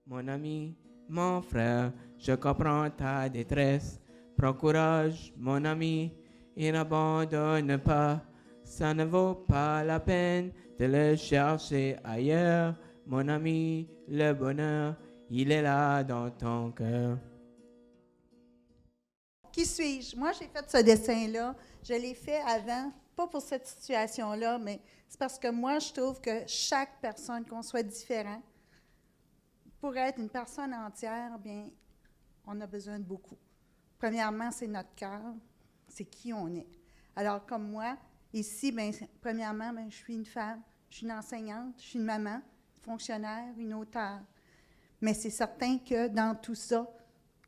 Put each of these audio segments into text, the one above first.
Mon ami, mon frère, je comprends ta détresse. Prends courage, mon ami, et n'abandonne pas. Ça ne vaut pas la peine de le chercher ailleurs. Mon ami, le bonheur, il est là dans ton cœur. Qui suis-je? Moi, j'ai fait ce dessin-là. Je l'ai fait avant, pas pour cette situation-là, mais c'est parce que moi, je trouve que chaque personne, qu'on soit différent, pour être une personne entière, bien, on a besoin de beaucoup. Premièrement, c'est notre cœur, c'est qui on est. Alors, comme moi, ici, bien, premièrement, bien, je suis une femme, je suis une enseignante, je suis une maman, fonctionnaire, une auteure. Mais c'est certain que dans tout ça,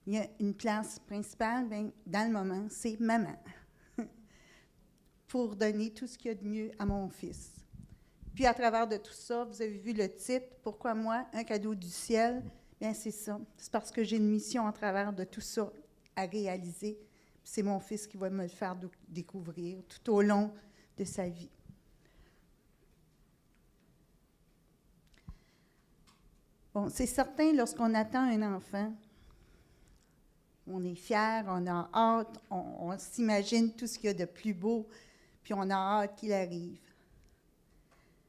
il y a une place principale, bien, dans le moment, c'est maman, pour donner tout ce qu'il y a de mieux à mon fils. Puis à travers de tout ça, vous avez vu le titre, Pourquoi moi, un cadeau du ciel? Bien, c'est ça. C'est parce que j'ai une mission à travers de tout ça à réaliser. C'est mon fils qui va me le faire découvrir tout au long de sa vie. Bon, c'est certain, lorsqu'on attend un enfant, on est fier, on a hâte, on s'imagine tout ce qu'il y a de plus beau, puis on a hâte qu'il arrive.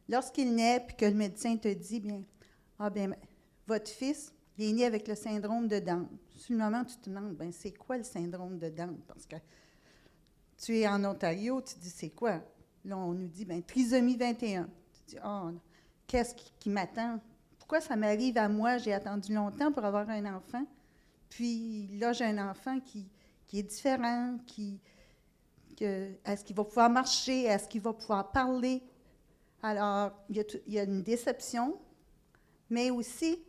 Lorsqu'il naît, puis que le médecin te dit, bien, votre fils, il est né avec le syndrome de Down. Sur le moment, tu te demandes, bien, c'est quoi le syndrome de Down? Parce que tu es en Ontario, tu te dis, c'est quoi? Là, on nous dit, bien, trisomie 21. Tu dis, oh, qu'est-ce qui m'attend? Pourquoi ça m'arrive à moi? J'ai attendu longtemps pour avoir un enfant. Puis là, j'ai un enfant qui est différent, est-ce qu'il va pouvoir marcher? Est-ce qu'il va pouvoir parler? Alors, il y a une déception, mais aussi,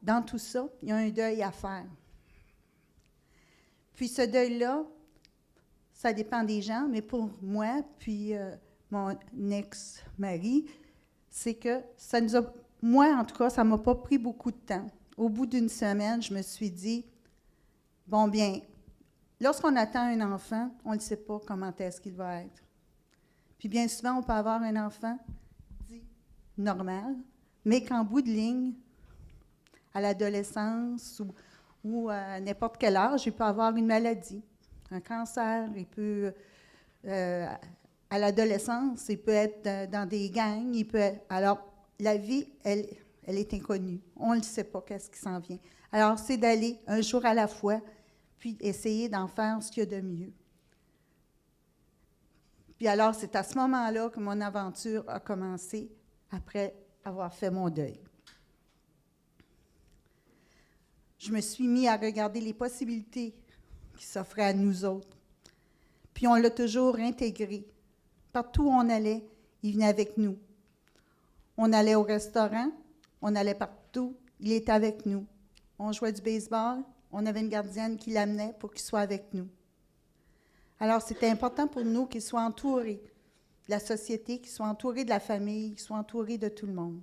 dans tout ça, il y a un deuil à faire. Puis ce deuil-là, ça dépend des gens, mais pour moi, puis mon ex-mari, c'est que ça nous a, moi en tout cas, ça ne m'a pas pris beaucoup de temps. Au bout d'une semaine, je me suis dit, bon bien, lorsqu'on attend un enfant, on ne sait pas comment est-ce qu'il va être. Puis bien souvent, on peut avoir un enfant dit normal, mais qu'en bout de ligne, à l'adolescence ou à n'importe quel âge, il peut avoir une maladie, un cancer, il peut, à l'adolescence, il peut être dans des gangs, alors la vie, elle est inconnue. On ne sait pas qu'est-ce qui s'en vient. Alors, c'est d'aller un jour à la fois, puis essayer d'en faire ce qu'il y a de mieux. Puis alors, c'est à ce moment-là que mon aventure a commencé, après avoir fait mon deuil. Je me suis mis à regarder les possibilités qui s'offraient à nous autres. Puis on l'a toujours intégré. Partout où on allait, il venait avec nous. On allait au restaurant, on allait partout, il était avec nous. On jouait du baseball, on avait une gardienne qui l'amenait pour qu'il soit avec nous. Alors, c'était important pour nous qu'il soit entouré de la société, qu'il soit entouré de la famille, qu'il soit entouré de tout le monde.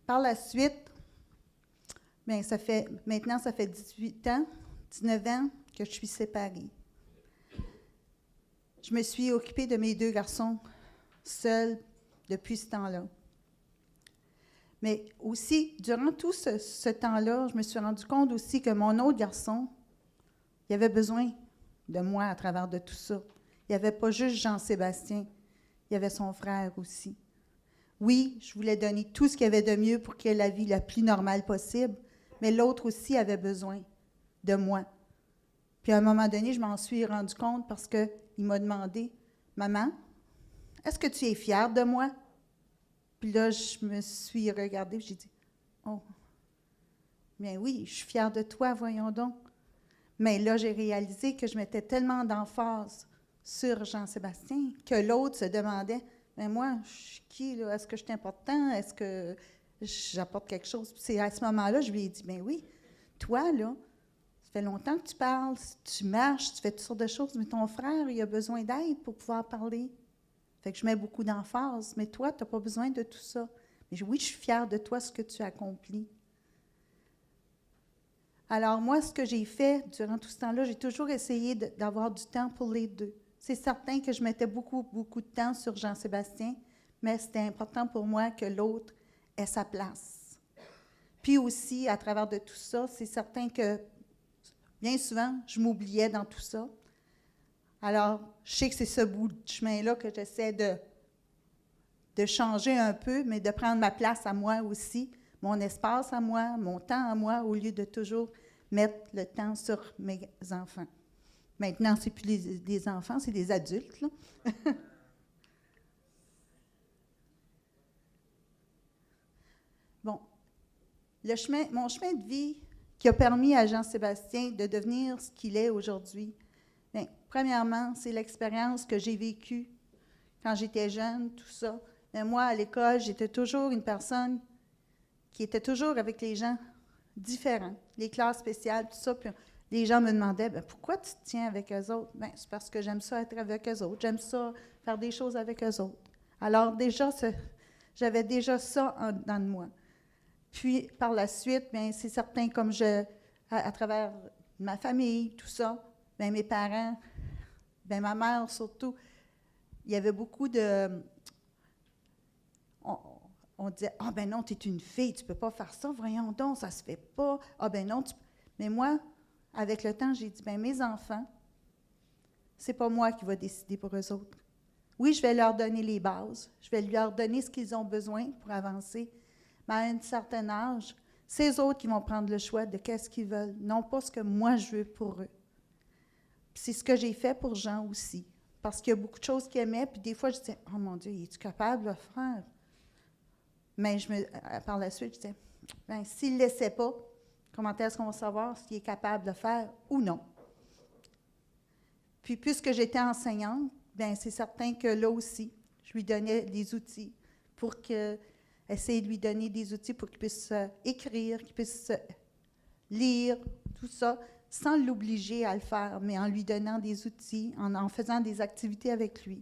Par la suite, bien, maintenant, ça fait 18 ans, 19 ans que je suis séparée. Je me suis occupée de mes 2 garçons seule depuis ce temps-là. Mais aussi, durant tout ce temps-là, je me suis rendu compte aussi que mon autre garçon, il avait besoin de moi à travers de tout ça. Il n'y avait pas juste Jean-Sébastien, il y avait son frère aussi. Oui, je voulais donner tout ce qu'il y avait de mieux pour qu'il ait la vie la plus normale possible, mais l'autre aussi avait besoin de moi. Puis à un moment donné, je m'en suis rendu compte parce qu'il m'a demandé, « Maman, est-ce que tu es fière de moi? » Puis là, je me suis regardée et j'ai dit, « Oh, bien oui, je suis fière de toi, voyons donc. » Mais là, j'ai réalisé que je mettais tellement d'emphase sur Jean-Sébastien que l'autre se demandait, « Mais moi, je suis qui, là? Est-ce que je suis important? Est-ce que j'apporte quelque chose? » Puis c'est à ce moment-là, je lui ai dit, « Bien oui, toi, là, ça fait longtemps que tu parles, tu marches, tu fais toutes sortes de choses, mais ton frère, il a besoin d'aide pour pouvoir parler. » Fait que je mets beaucoup d'emphase, mais toi, tu n'as pas besoin de tout ça. Mais oui, je suis fière de toi, ce que tu accomplis. Alors moi, ce que j'ai fait durant tout ce temps-là, j'ai toujours essayé d'avoir du temps pour les deux. C'est certain que je mettais beaucoup, beaucoup de temps sur Jean-Sébastien, mais c'était important pour moi que l'autre ait sa place. Puis aussi, à travers de tout ça, c'est certain que bien souvent, je m'oubliais dans tout ça. Alors, je sais que c'est ce bout de chemin-là que j'essaie de changer un peu, mais de prendre ma place à moi aussi, mon espace à moi, mon temps à moi, au lieu de toujours mettre le temps sur mes enfants. Maintenant, c'est plus des enfants, c'est des adultes, là. Bon, mon chemin de vie qui a permis à Jean-Sébastien de devenir ce qu'il est aujourd'hui, bien, premièrement, c'est l'expérience que j'ai vécue quand j'étais jeune, tout ça. Mais moi, à l'école, j'étais toujours une personne qui était toujours avec les gens différents, les classes spéciales, tout ça. Puis les gens me demandaient, bien, pourquoi tu te tiens avec eux autres? Bien, c'est parce que j'aime ça être avec eux autres. J'aime ça faire des choses avec eux autres. Alors déjà, j'avais déjà ça dans moi. Puis, par la suite, bien, c'est certain, comme à travers ma famille, tout ça, bien, mes parents, bien, ma mère surtout, il y avait beaucoup de... On disait, « Ah, ben non, tu es une fille, tu ne peux pas faire ça, voyons donc, ça ne se fait pas. Ah, ben non, Mais moi, avec le temps, j'ai dit, bien, mes enfants, c'est pas moi qui vais décider pour eux autres. Oui, je vais leur donner les bases, je vais leur donner ce qu'ils ont besoin pour avancer, mais à un certain âge, c'est eux autres qui vont prendre le choix de qu'est-ce qu'ils veulent, non pas ce que moi je veux pour eux. Puis c'est ce que j'ai fait pour Jean aussi, parce qu'il y a beaucoup de choses qu'il aimait, puis des fois je disais, « Oh mon Dieu, es-tu capable de le faire? » Mais par la suite, je disais, « Bien, s'il ne le laissait pas, comment est-ce qu'on va savoir s'il est capable de le faire ou non? » Puis puisque j'étais enseignante, bien, c'est certain que là aussi, je lui donnais des outils pour essayer de lui donner des outils pour qu'il puisse écrire, qu'il puisse lire, tout ça, sans l'obliger à le faire, mais en lui donnant des outils, en faisant des activités avec lui.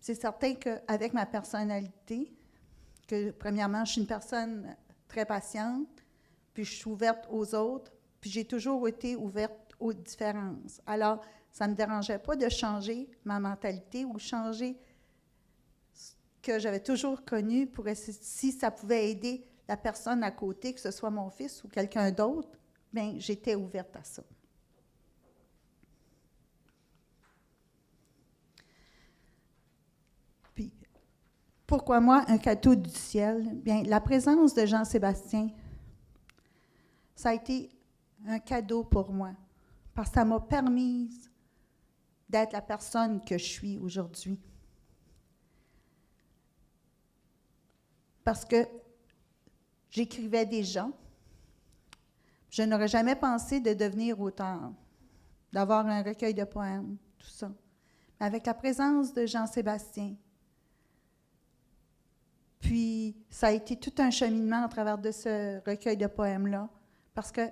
C'est certain qu'avec ma personnalité, que premièrement, je suis une personne très patiente, puis je suis ouverte aux autres, puis j'ai toujours été ouverte aux différences. Alors, ça ne me dérangeait pas de changer ma mentalité ou changer ce que j'avais toujours connu pour essayer, si ça pouvait aider la personne à côté, que ce soit mon fils ou quelqu'un d'autre, bien, j'étais ouverte à ça. Puis, pourquoi moi, un cadeau du ciel? Bien, la présence de Jean-Sébastien, ça a été un cadeau pour moi, parce que ça m'a permis d'être la personne que je suis aujourd'hui. Parce que j'écrivais déjà, je n'aurais jamais pensé de devenir auteur, d'avoir un recueil de poèmes, tout ça. Mais avec la présence de Jean-Sébastien, puis ça a été tout un cheminement à travers de ce recueil de poèmes-là, parce que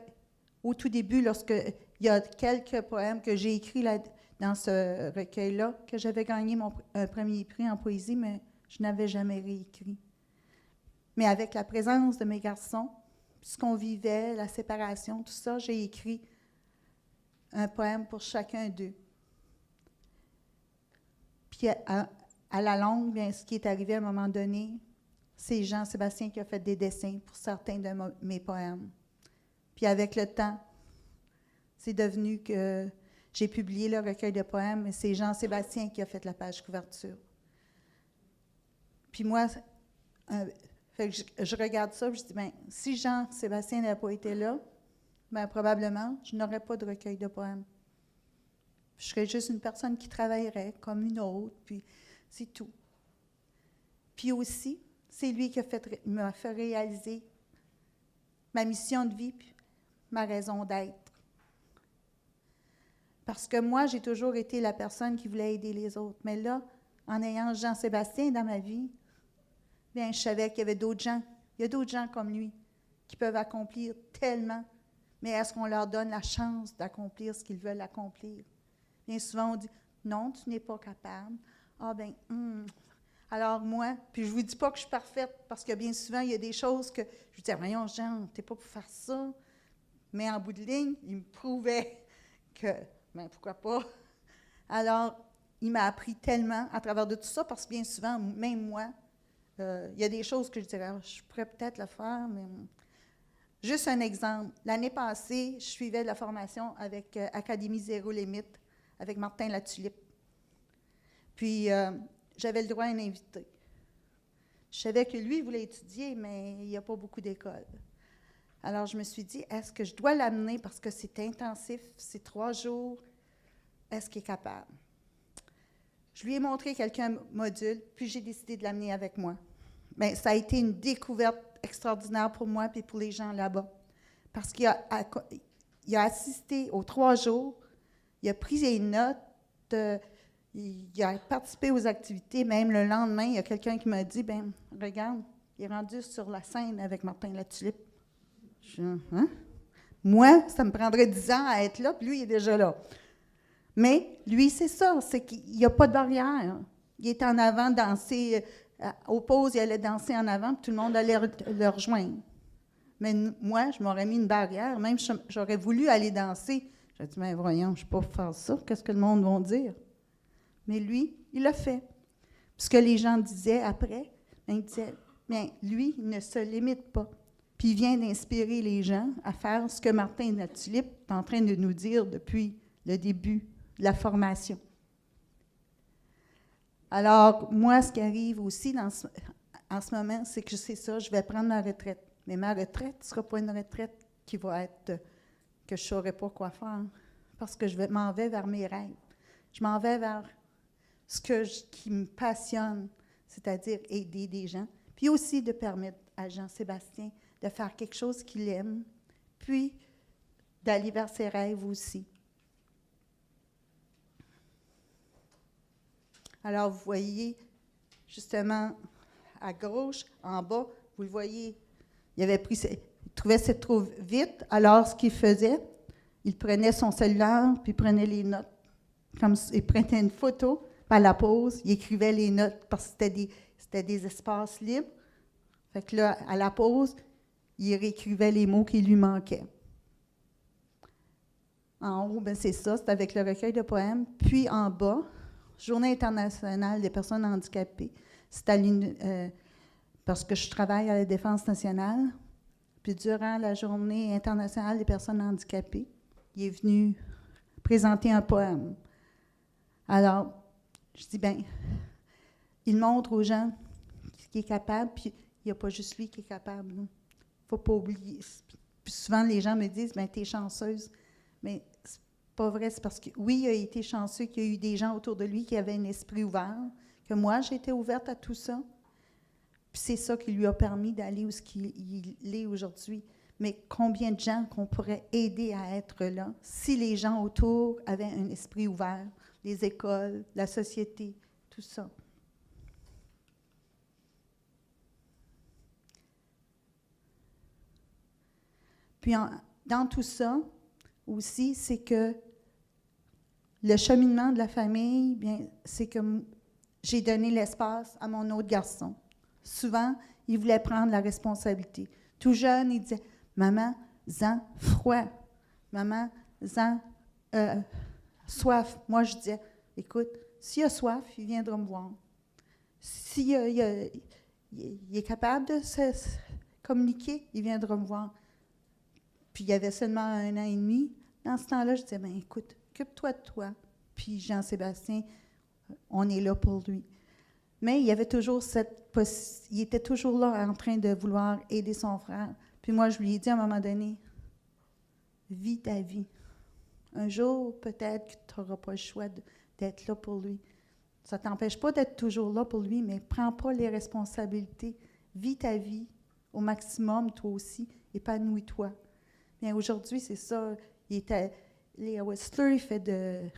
au tout début, il y a quelques poèmes que j'ai écrits là, dans ce recueil-là, que j'avais gagné un premier prix en poésie, mais je n'avais jamais réécrit. Mais avec la présence de mes garçons, ce qu'on vivait, la séparation, tout ça, j'ai écrit un poème pour chacun d'eux. Puis à la longue, bien, ce qui est arrivé à un moment donné, c'est Jean-Sébastien qui a fait des dessins pour certains de mes poèmes. Puis avec le temps, c'est devenu que j'ai publié le recueil de poèmes, et c'est Jean-Sébastien qui a fait la page couverture. Puis moi, je regarde ça, je dis, bien, si Jean-Sébastien n'avait pas été là, bien, probablement, je n'aurais pas de recueil de poèmes. Je serais juste une personne qui travaillerait comme une autre, puis c'est tout. Puis aussi, c'est lui qui m'a fait réaliser ma mission de vie, puis ma raison d'être. Parce que moi, j'ai toujours été la personne qui voulait aider les autres. Mais là, en ayant Jean-Sébastien dans ma vie, bien, je savais qu'il y avait d'autres gens. Il y a d'autres gens comme lui qui peuvent accomplir tellement. Mais est-ce qu'on leur donne la chance d'accomplir ce qu'ils veulent accomplir? Bien souvent, on dit, non, tu n'es pas capable. Ah bien, alors moi, puis je ne vous dis pas que je suis parfaite, parce que bien souvent, il y a des choses que je vous dis, voyons, Jean, tu n'es pas pour faire ça. Mais en bout de ligne, il me prouvait que, bien, pourquoi pas. Alors, il m'a appris tellement à travers de tout ça, parce que bien souvent, même moi, il y a des choses que je dirais, je pourrais peut-être le faire, mais Juste un exemple. L'année passée, je suivais la formation avec Académie Zéro Limite, avec Martin Latulippe. Puis, j'avais le droit à un invité. Je savais que lui, il voulait étudier, mais il n'y a pas beaucoup d'écoles. Alors, je me suis dit, est-ce que je dois l'amener parce que c'est intensif, c'est 3 jours, est-ce qu'il est capable? Je lui ai montré quelques modules, puis j'ai décidé de l'amener avec moi. Bien, ça a été une découverte extraordinaire pour moi et pour les gens là-bas. Parce qu'il a assisté aux 3 jours, il a pris des notes, il a participé aux activités. Même le lendemain, il y a quelqu'un qui m'a dit, bien, regarde, il est rendu sur la scène avec Martin Latulippe. Je dis, hein? Moi, ça me prendrait 10 ans à être là, puis lui, il est déjà là. Mais lui, c'est ça, c'est qu'il n'y a pas de barrière. Il est en avant, danser, aux pauses, il allait danser en avant, puis tout le monde allait le rejoindre. Mais moi, je m'aurais mis une barrière, même j'aurais voulu aller danser. J'ai dit, mais voyons, je ne suis pas pour faire ça, qu'est-ce que le monde va dire? Mais lui, il l'a fait. Puis ce que les gens disaient après, ils disaient, bien, lui, il ne se limite pas. Puis il vient d'inspirer les gens à faire ce que Martin Latulippe est en train de nous dire depuis le début de la formation. Alors, moi, ce qui arrive aussi en ce moment, c'est que c'est ça, je vais prendre ma retraite. Mais ma retraite ne sera pas une retraite qui va être que je ne saurais pas quoi faire, parce que m'en vais vers mes rêves. Je m'en vais vers qui me passionne, c'est-à-dire aider des gens, puis aussi de permettre à Jean-Sébastien de faire quelque chose qu'il aime, puis d'aller vers ses rêves aussi. Alors, vous voyez, justement, à gauche, en bas, vous le voyez, il trouvait ça trop vite, alors ce qu'il faisait, il prenait son cellulaire, puis il prenait les notes. Il prenait une photo, puis à la pause, il écrivait les notes, parce que c'était des espaces libres. Fait que là, à la pause, il réécrivait les mots qui lui manquaient. En haut, bien, c'est ça, c'est avec le recueil de poèmes. Puis en bas, Journée internationale des personnes handicapées. C'est parce que je travaille à la Défense nationale. Puis durant la Journée internationale des personnes handicapées, il est venu présenter un poème. Alors, je dis, bien, il montre aux gens ce qu'il est capable, puis il n'y a pas juste lui qui est capable. Il ne faut pas oublier. Puis souvent, les gens me disent, bien, t'es chanceuse. Mais c'est pas vrai, c'est parce que, oui, il a été chanceux qu'il y a eu des gens autour de lui qui avaient un esprit ouvert, que moi, j'étais ouverte à tout ça. Puis c'est ça qui lui a permis d'aller où il est aujourd'hui. Mais combien de gens qu'on pourrait aider à être là si les gens autour avaient un esprit ouvert, les écoles, la société, tout ça. Puis dans tout ça aussi, c'est que le cheminement de la famille, bien, c'est que j'ai donné l'espace à mon autre garçon. Souvent, il voulait prendre la responsabilité. Tout jeune, il disait, « Maman, zan, froid. Maman, zan, soif. » Moi, je disais, « Écoute, s'il a soif, il viendra me voir. S'il il est capable de se communiquer, il viendra me voir. » Puis il y avait seulement 1 an et demi. Dans ce temps-là, je disais, « Bien, écoute, occupe-toi de toi. » Puis Jean-Sébastien, on est là pour lui. Mais il y avait toujours il était toujours là en train de vouloir aider son frère. Puis moi, je lui ai dit à un moment donné, vis ta vie. Un jour, peut-être que tu n'auras pas le choix d'être là pour lui. Ça ne t'empêche pas d'être toujours là pour lui, mais prends pas les responsabilités. Vis ta vie au maximum, toi aussi. Épanouis-toi. Bien, aujourd'hui, c'est ça. Léa Whistler, il fait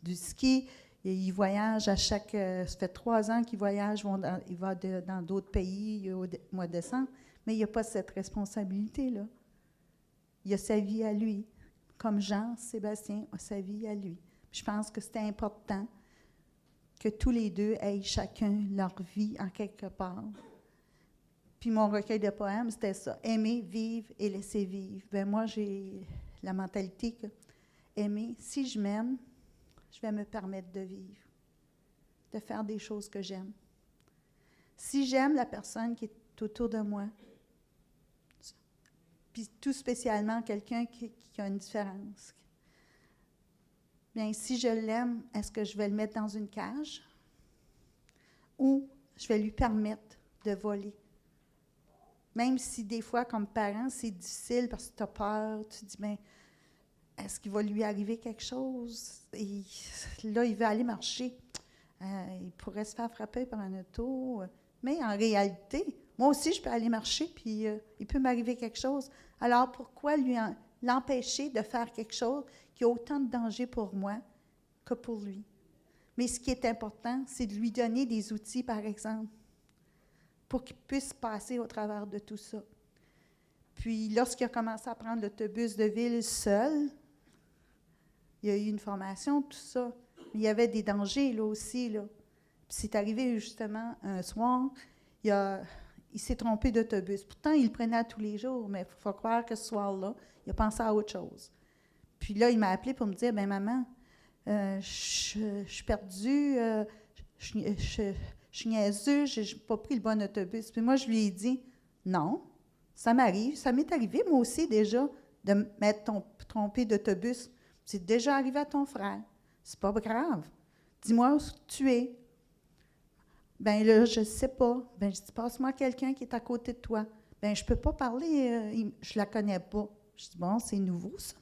du ski. Il voyage ça fait 3 ans qu'il voyage, il va dans d'autres pays au mois de décembre, mais il n'y a pas cette responsabilité-là. Il a sa vie à lui, comme Jean-Sébastien a sa vie à lui. Puis je pense que c'était important que tous les deux aient chacun leur vie en quelque part. Puis mon recueil de poèmes, c'était ça, aimer, vivre et laisser vivre. Bien, moi, j'ai la mentalité que aimer, si je m'aime, je vais me permettre de vivre, de faire des choses que j'aime. Si j'aime la personne qui est autour de moi, puis tout spécialement quelqu'un qui a une différence. Bien, si je l'aime, est-ce que je vais le mettre dans une cage ou je vais lui permettre de voler? Même si des fois, comme parent, c'est difficile parce que tu as peur, tu te dis, bien, est-ce qu'il va lui arriver quelque chose? Et là, il veut aller marcher. Il pourrait se faire frapper par un auto. Mais en réalité, moi aussi, je peux aller marcher, puis il peut m'arriver quelque chose. Alors, pourquoi l'empêcher de faire quelque chose qui a autant de danger pour moi que pour lui? Mais ce qui est important, c'est de lui donner des outils, par exemple, pour qu'il puisse passer au travers de tout ça. Puis, lorsqu'il a commencé à prendre l'autobus de ville seul, il y a eu une formation, tout ça. Mais il y avait des dangers, là aussi, là. Puis c'est arrivé, justement, un soir, il s'est trompé d'autobus. Pourtant, il le prenait à tous les jours, mais il faut croire que ce soir-là, il a pensé à autre chose. Puis là, il m'a appelé pour me dire, « Bien, maman, je suis perdue, je suis niaiseux, je n'ai pas pris le bon autobus. » Puis moi, je lui ai dit, « Non, ça m'arrive. Ça m'est arrivé, moi aussi, déjà, de m'être trompé d'autobus. C'est déjà arrivé à ton frère. C'est pas grave. Dis-moi où tu es. » Bien là, je ne sais pas. Bien, je dis, passe-moi quelqu'un qui est à côté de toi. Bien, je ne peux pas parler, je ne la connais pas. Je dis, bon, c'est nouveau, ça.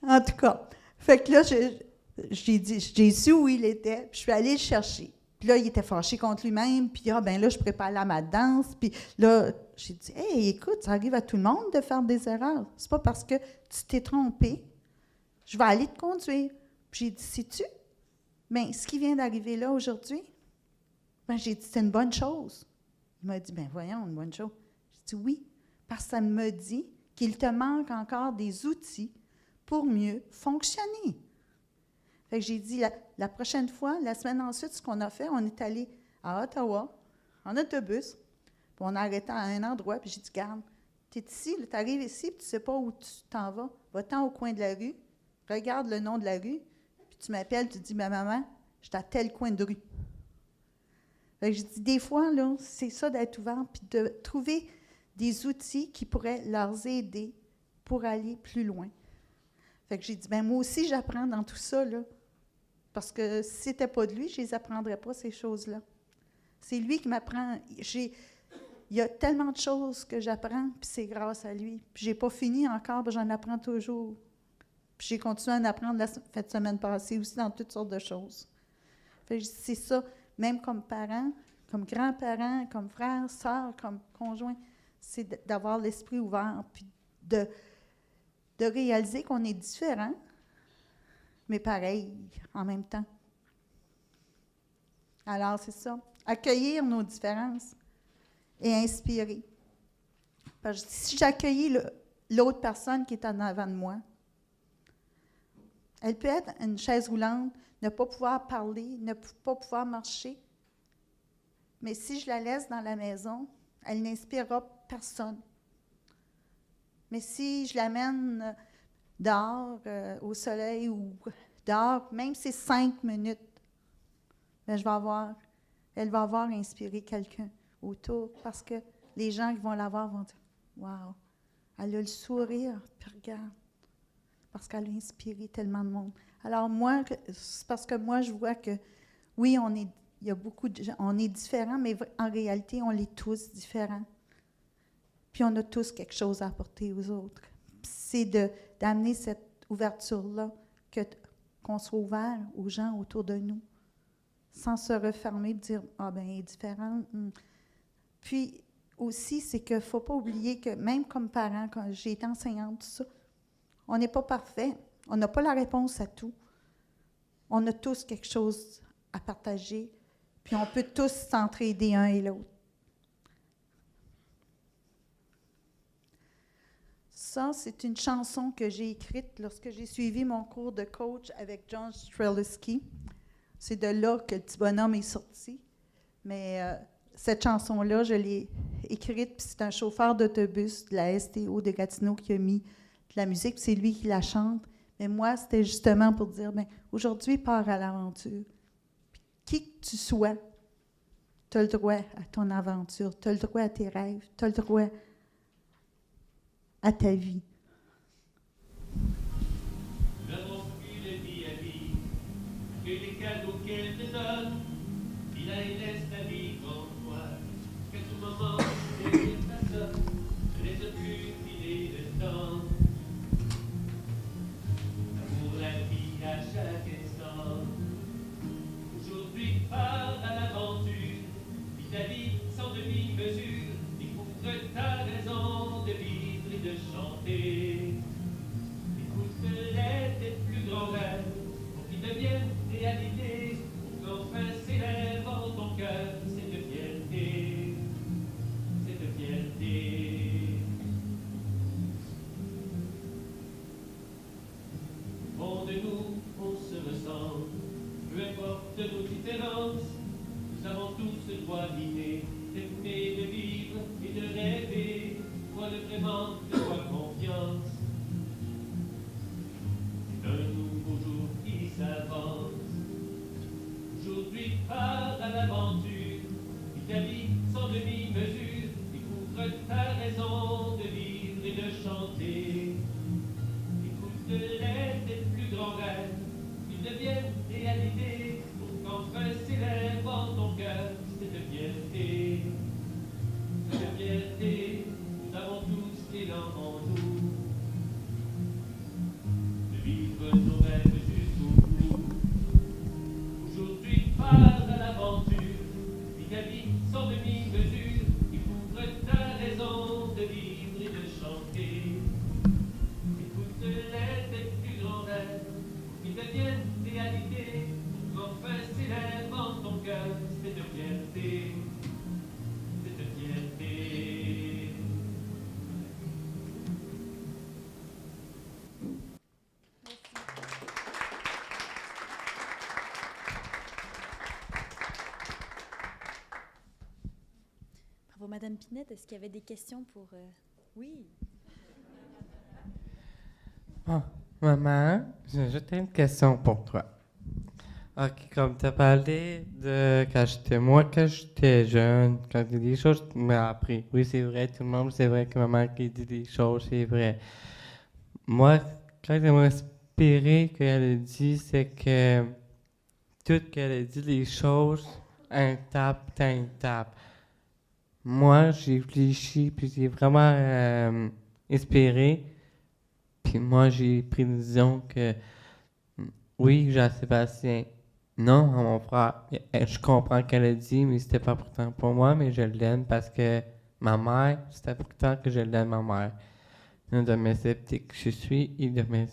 En tout cas, fait que là, j'ai su où il était, puis je suis allée le chercher. Puis là, il était fâché contre lui-même, puis ben là, je préparais à ma danse, puis là, j'ai dit, « Hey, écoute, ça arrive à tout le monde de faire des erreurs. C'est pas parce que tu t'es trompé, je vais aller te conduire. » Puis j'ai dit, « Sais-tu? Bien, ce qui vient d'arriver là aujourd'hui, ben, j'ai dit, c'est une bonne chose. » Il m'a dit, « Bien, voyons, une bonne chose. » J'ai dit, « Oui, parce que ça me dit qu'il te manque encore des outils pour mieux fonctionner. » Fait que j'ai dit, la prochaine fois, la semaine ensuite, ce qu'on a fait, on est allé à Ottawa, en autobus, puis on a arrêté à un endroit, puis j'ai dit, « Garde, tu es ici, tu arrives ici, puis tu ne sais pas où tu t'en vas. Va-t'en au coin de la rue, regarde le nom de la rue, puis tu m'appelles, tu dis, « Ma maman, je suis à tel coin de rue. » Fait que j'ai dit, des fois, là, c'est ça d'être ouvert, puis de trouver des outils qui pourraient leur aider pour aller plus loin. Fait que j'ai dit, bien, moi aussi, j'apprends dans tout ça, là. Parce que si ce n'était pas de lui, je ne les apprendrais pas, ces choses-là. C'est lui qui m'apprend. Il y a tellement de choses que j'apprends, puis c'est grâce à lui. Puis je n'ai pas fini encore, puis j'en apprends toujours. Puis j'ai continué à en apprendre la semaine passée aussi dans toutes sortes de choses. Fait que c'est ça, même comme parent, comme grand-parent, comme frère, sœur, comme conjoint, c'est d'avoir l'esprit ouvert, puis de réaliser qu'on est différents, mais pareil en même temps. Alors, c'est ça. Accueillir nos différences et inspirer. Parce que si j'accueillis l'autre personne qui est en avant de moi, elle peut être une chaise roulante, ne pas pouvoir parler, ne pas pouvoir marcher, mais si je la laisse dans la maison, elle n'inspirera personne. Mais si je l'amène dehors, au soleil ou dehors, même si c'est 5 minutes, bien, elle va avoir inspiré quelqu'un autour parce que les gens qui vont la voir vont dire « Wow, elle a le sourire, puis regarde, parce qu'elle a inspiré tellement de monde. » Alors moi, c'est parce que moi, je vois que oui, il y a beaucoup de gens, on est différents, mais en réalité, on est tous différents. Puis on a tous quelque chose à apporter aux autres. Puis c'est d'amener cette ouverture-là, qu'on soit ouvert aux gens autour de nous, sans se refermer et dire « Ah, bien, elle est différente. » Puis aussi, c'est qu'il ne faut pas oublier que même comme parent, quand j'ai été enseignante, tout ça, on n'est pas parfait. On n'a pas la réponse à tout. On a tous quelque chose à partager, puis on peut tous s'entraider un et l'autre. Ça, c'est une chanson que j'ai écrite lorsque j'ai suivi mon cours de coach avec John Strelitzky. C'est de là que le petit bonhomme est sorti. Mais cette chanson-là, je l'ai écrite, puis c'est un chauffeur d'autobus de la STO de Gatineau qui a mis de la musique, puis c'est lui qui la chante. Mais moi, c'était justement pour dire, bien, aujourd'hui, pars à l'aventure. Puis, qui que tu sois, Tu as le droit à ton aventure, tu as le droit à tes rêves, tu as le droit à ta vie. Nous avons vu de vie à vie que les cadeaux qu'elle te donne, il a et laisse la vie en toi. Qu'à tout moment, derrière personne, ne laisse plus filer le temps. L'amour, la vie à chaque instant. Aujourd'hui, pars à l'aventure, vis ta vie sans demi-mesure, découvre ta raison de vivre et de chanter. Écoute-les tes plus grands rêves, pour qu'ils deviennent réalité, pour qu'enfin s'élève en ton cœur cette fierté, cette fierté. Au fond de nous, on se ressemble, peu importe nos différences, nous avons tous le droit d'inné, d'aimer, de vivre et de rêver, voilà vraiment de toi confiance. C'est un nouveau jour qui s'avance. Aujourd'hui, pars à l'aventure, vis ta vie sans demi-mesure, découvre ta raison de vivre et de chanter. Écoute-les tes plus grands rêves, qu'ils deviennent réalité, pour qu'enfin s'élève en ton cœur cette fierté. Cette fierté, nous avons tous l'élan en nous, de vivre nos rêves jusqu'au bout. Aujourd'hui, pars à l'aventure, vis ta vie sans demi-mesure, découvre ta raison de vivre et de chanter. Écoute-les tes plus grands rêves, qu'ils deviennent réalité, pour qu'enfin s'élève en ton cœur cette fierté, cette fierté. Bravo, Madame Pinette. Est-ce qu'il y avait des questions pour... Oui. Ah, maman, j'ai juste une question pour toi. Ok, comme tu as parlé de quand j'étais jeune, quand j'ai dit des choses, tu m'as appris. Oui, c'est vrai, tout le monde, c'est vrai que maman qui dit des choses, c'est vrai. Moi, quand elle m'a inspiré, qu'elle a dit, c'est que tout qu'elle a dit, les choses, un tape, t'as une tape. Moi, j'ai réfléchi, puis j'ai vraiment inspiré. Puis moi, j'ai pris une décision que, oui, Jean-Sébastien, non à mon frère. Je comprends qu'elle a dit, mais c'était pas important pour moi, mais je l'aime parce que ma mère, c'était important que je l'aime, ma mère. Un de mes sceptiques, je suis, il devrait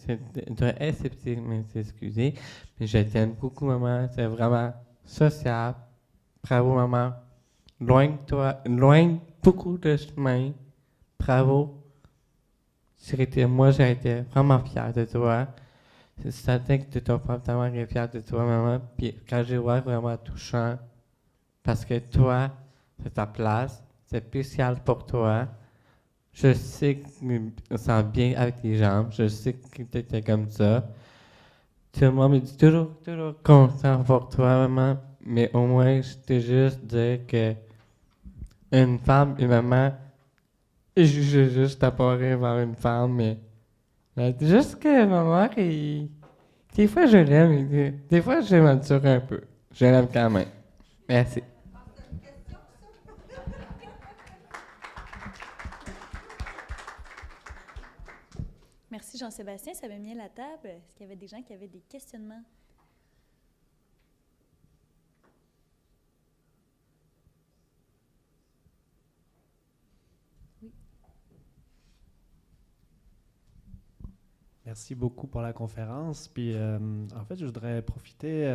être sceptique, mais s'excuser. Mais je t'aime beaucoup, maman. C'est vraiment sociable. Bravo, maman. Loin de toi, loin beaucoup de chemin. Bravo. Moi, j'ai été vraiment fier de toi. C'est certain que ton père, ta mère est fière de toi, maman. Puis quand je vois, vraiment touchant. Parce que toi, c'est ta place. C'est spécial pour toi. Je sais que tu me sens bien avec tes jambes. Je sais que tu étais comme ça. Tout le monde me dit toujours content pour toi, maman. Mais au moins, je t'ai juste dit que une femme, une maman, je juste appareil vers une femme, mais juste que ma mère, des fois je l'aime, des fois je m'attire un peu. Je l'aime quand même. Merci. Merci, Jean-Sébastien. Ça met bien la table. Est-ce qu'il y avait des gens qui avaient des questionnements? Oui. Merci beaucoup pour la conférence. Puis, en fait, je voudrais profiter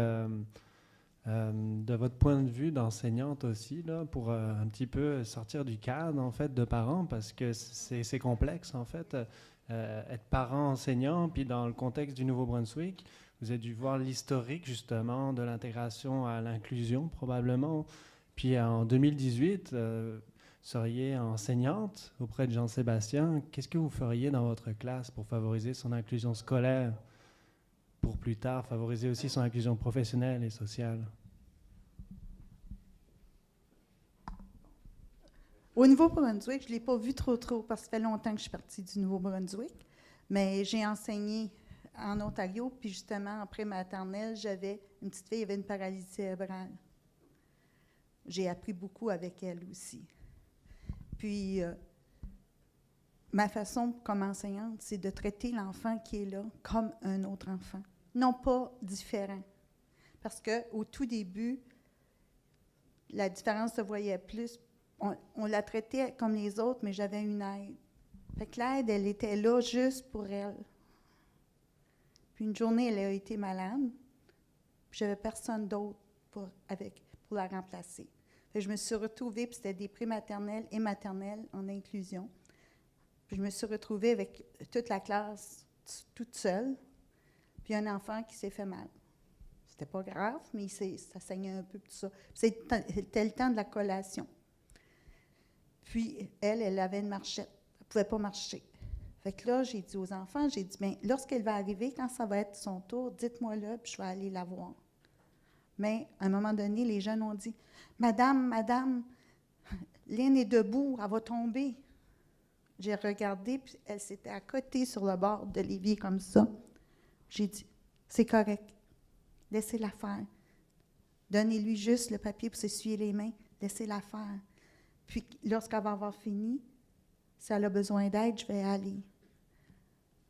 de votre point de vue d'enseignante aussi, là, pour un petit peu sortir du cadre, en fait, de parents, parce que c'est complexe, en fait, être parent enseignant, puis dans le contexte du Nouveau-Brunswick, vous avez dû voir l'historique, justement, de l'intégration à l'inclusion, probablement. Puis, en 2018, seriez enseignante auprès de Jean-Sébastien. Qu'est-ce que vous feriez dans votre classe pour favoriser son inclusion scolaire, pour plus tard favoriser aussi son inclusion professionnelle et sociale? Au Nouveau-Brunswick, je ne l'ai pas vu trop parce que ça fait longtemps que je suis partie du Nouveau-Brunswick. Mais j'ai enseigné en Ontario, puis justement, en pré-maternelle, j'avais une petite fille, elle avait une paralysie cérébrale. J'ai appris beaucoup avec elle aussi. Puis, ma façon comme enseignante, c'est de traiter l'enfant qui est là comme un autre enfant, non pas différent. Parce qu'au tout début, la différence se voyait plus. On la traitait comme les autres, mais j'avais une aide. Fait que l'aide, elle était là juste pour elle. Puis une journée, elle a été malade, puis j'avais personne d'autre pour la remplacer. Fait que je me suis retrouvée, puis c'était des prématernelles et maternelles en inclusion. Puis je me suis retrouvée avec toute la classe toute seule, puis un enfant qui s'est fait mal. C'était pas grave, mais ça saignait un peu, tout ça. C'était le temps de la collation. Puis elle avait une marchette. Elle ne pouvait pas marcher. Fait que là, j'ai dit aux enfants, j'ai dit, bien, lorsqu'elle va arriver, quand ça va être son tour, dites-moi-le, puis je vais aller la voir. Mais à un moment donné, les jeunes ont dit, Madame, Lynn est debout, elle va tomber. J'ai regardé, puis elle s'était à côté sur le bord de l'évier comme ça. J'ai dit, c'est correct, laissez-la faire. Donnez-lui juste le papier pour s'essuyer les mains, laissez-la faire. Puis lorsqu'elle va avoir fini, si elle a besoin d'aide, je vais aller.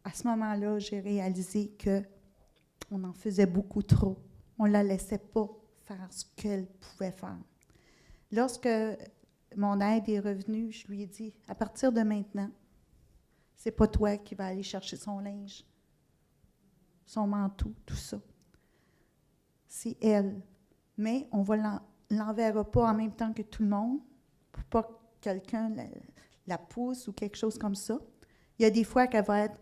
À ce moment-là, j'ai réalisé qu'on en faisait beaucoup trop. On ne la laissait pas faire ce qu'elle pouvait faire. Lorsque mon aide est revenue, je lui ai dit, à partir de maintenant, c'est pas toi qui vas aller chercher son linge, son manteau, tout ça. C'est elle. Mais on ne l'enverra pas en même temps que tout le monde, pour pas que quelqu'un la pousse ou quelque chose comme ça. Il y a des fois qu'elle va être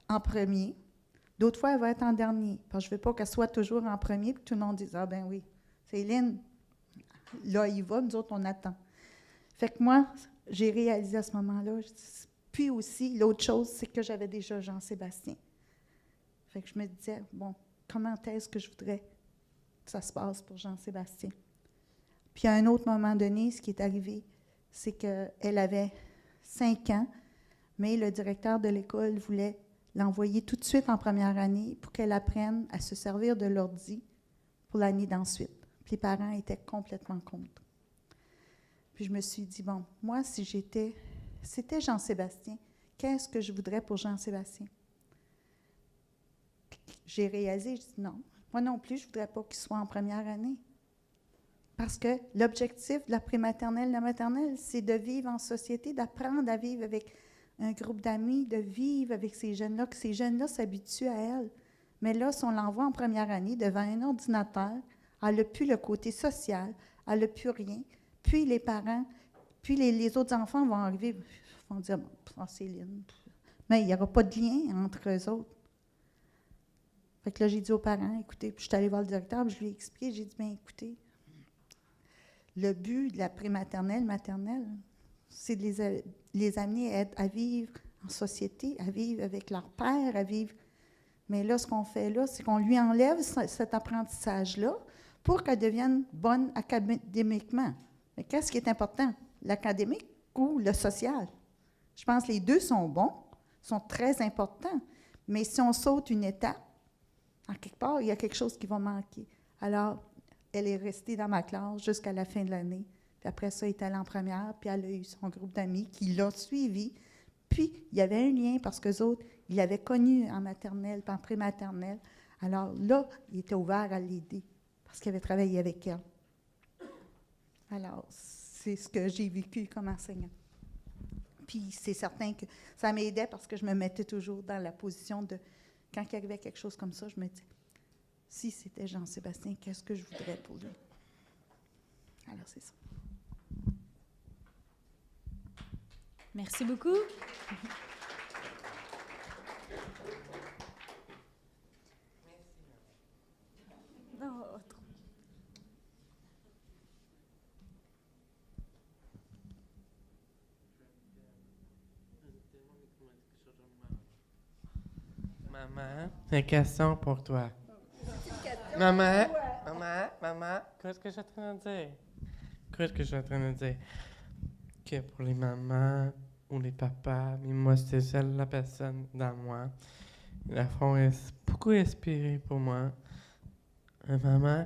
en premier, d'autres fois, elle va être en dernier. Parce que je ne veux pas qu'elle soit toujours en premier et que tout le monde dise « Ah ben oui, c'est Lynn, là, il va, nous autres, on attend. » Fait que moi, j'ai réalisé à ce moment-là. Puis aussi, l'autre chose, c'est que j'avais déjà Jean-Sébastien. Fait que je me disais, bon, comment est-ce que je voudrais que ça se passe pour Jean-Sébastien? Puis à un autre moment donné, ce qui est arrivé, c'est qu'elle avait 5 ans, mais le directeur de l'école voulait l'envoyer tout de suite en première année pour qu'elle apprenne à se servir de l'ordi pour l'année d'ensuite. Puis les parents étaient complètement contre. Puis je me suis dit, bon, moi, si c'était Jean-Sébastien, qu'est-ce que je voudrais pour Jean-Sébastien? J'ai réalisé, je dis non, moi non plus, je ne voudrais pas qu'il soit en première année. Parce que l'objectif de la prématernelle, la maternelle, c'est de vivre en société, d'apprendre à vivre avec un groupe d'amis, de vivre avec ces jeunes-là, que ces jeunes-là s'habituent à elle. Mais là, si on l'envoie en première année devant un ordinateur, elle n'a plus le côté social, elle n'a plus rien. Puis les parents, puis les autres enfants vont arriver, vont dire, bon, c'est Lynn. Mais il n'y aura pas de lien entre eux autres. Fait que là, j'ai dit aux parents, écoutez, puis je suis allée voir le directeur, puis je lui ai expliqué, j'ai dit, bien, écoutez, le but de la prématernelle, maternelle, c'est de les amener à vivre en société, à vivre avec leur père, à vivre. Mais là, ce qu'on fait là, c'est qu'on lui enlève cet apprentissage-là pour qu'elle devienne bonne académiquement. Mais qu'est-ce qui est important? L'académique ou le social? Je pense que les deux sont bons, sont très importants. Mais si on saute une étape, en quelque part, il y a quelque chose qui va manquer. Alors, elle est restée dans ma classe jusqu'à la fin de l'année. Puis après ça, elle est allée en première, puis elle a eu son groupe d'amis qui l'a suivi. Puis, il y avait un lien parce qu'eux autres, ils l'avaient connue en maternelle, puis en prématernelle. Alors là, il était ouvert à l'aider parce qu'il avait travaillé avec elle. Alors, c'est ce que j'ai vécu comme enseignant. Puis, c'est certain que ça m'aidait parce que je me mettais toujours dans la position de, quand il arrivait quelque chose comme ça, je me disais, si c'était Jean-Sébastien, qu'est-ce que je voudrais pour lui? Alors, c'est ça. Merci beaucoup. Non, trop. Maman, une question pour toi. Maman, qu'est-ce que je suis en train de dire? Qu'est-ce que je suis en train de dire? que pour les mamans ou les papas, mais moi, c'est celle la personne dans moi. La font beaucoup inspiré pour moi. Maman,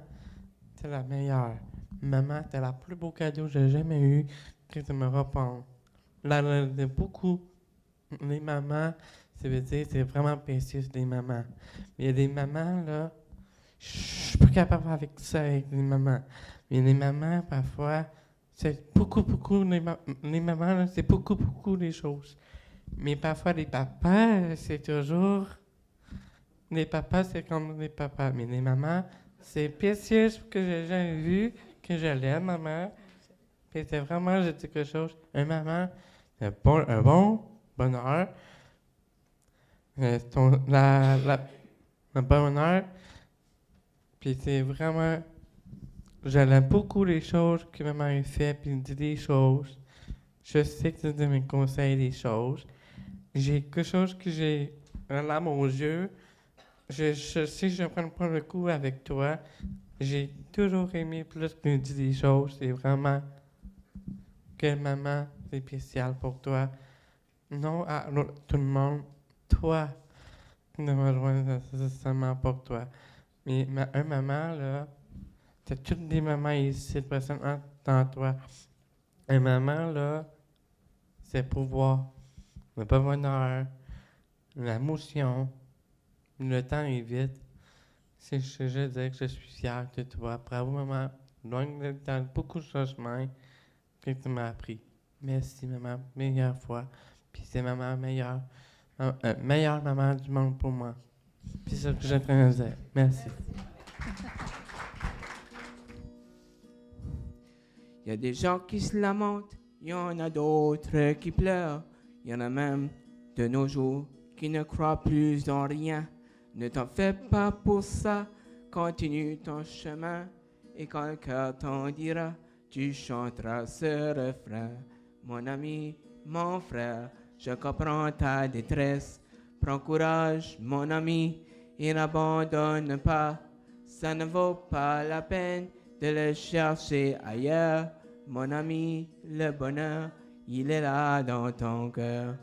t'es la meilleure. Maman, t'es la plus beau cadeau que j'ai jamais eu que tu me réponds. Là, beaucoup, les mamans, ça veut dire c'est vraiment précieux, les mamans. Mais il y a des mamans, là, je suis pas capable avec ça, avec les mamans. Mais les mamans, parfois, c'est beaucoup, les mamans, là, c'est beaucoup les choses. Mais parfois, les papas, c'est toujours... Les papas, c'est comme les papas. Mais les mamans, c'est précieux que j'ai jamais vu, que je l'aime, maman. Puis c'est vraiment, je dis quelque chose. Un maman, un bon bonheur. Un bonheur. Puis c'est vraiment... J'aime beaucoup les choses que maman a fait, puis dit des choses. Je sais que tu me conseilles des choses. J'ai quelque chose que j'ai un larme aux yeux. Je sais que je prends pas le coup avec toi. J'ai toujours aimé plus que tu dis des choses. C'est vraiment que maman, c'est spécial pour toi. Non à tout le monde. Toi, de me rejoindre, c'est seulement pour toi. Mais un maman, là, c'est toutes les mamans ici, présentement dans toi. Un maman, là, c'est pouvoir, le bonheur, l'émotion. Le temps est vite. Je dis que je suis fière de toi. Bravo, maman. Loin dans beaucoup de changements que tu m'as appris. Merci, maman. Meilleure fois. Puis c'est maman meilleure maman du monde pour moi. Puis c'est ce que j'ai train de dire. Merci. Il y a des gens qui se lamentent, il y en a d'autres qui pleurent. Il y en a même de nos jours qui ne croient plus en rien. Ne t'en fais pas pour ça, continue ton chemin. Et quand le cœur t'en dira, tu chanteras ce refrain. Mon ami, mon frère, je comprends ta détresse. Prends courage, mon ami, et n'abandonne pas. Ça ne vaut pas la peine de le chercher ailleurs. Mon ami, le bonheur, il est là dans ton cœur.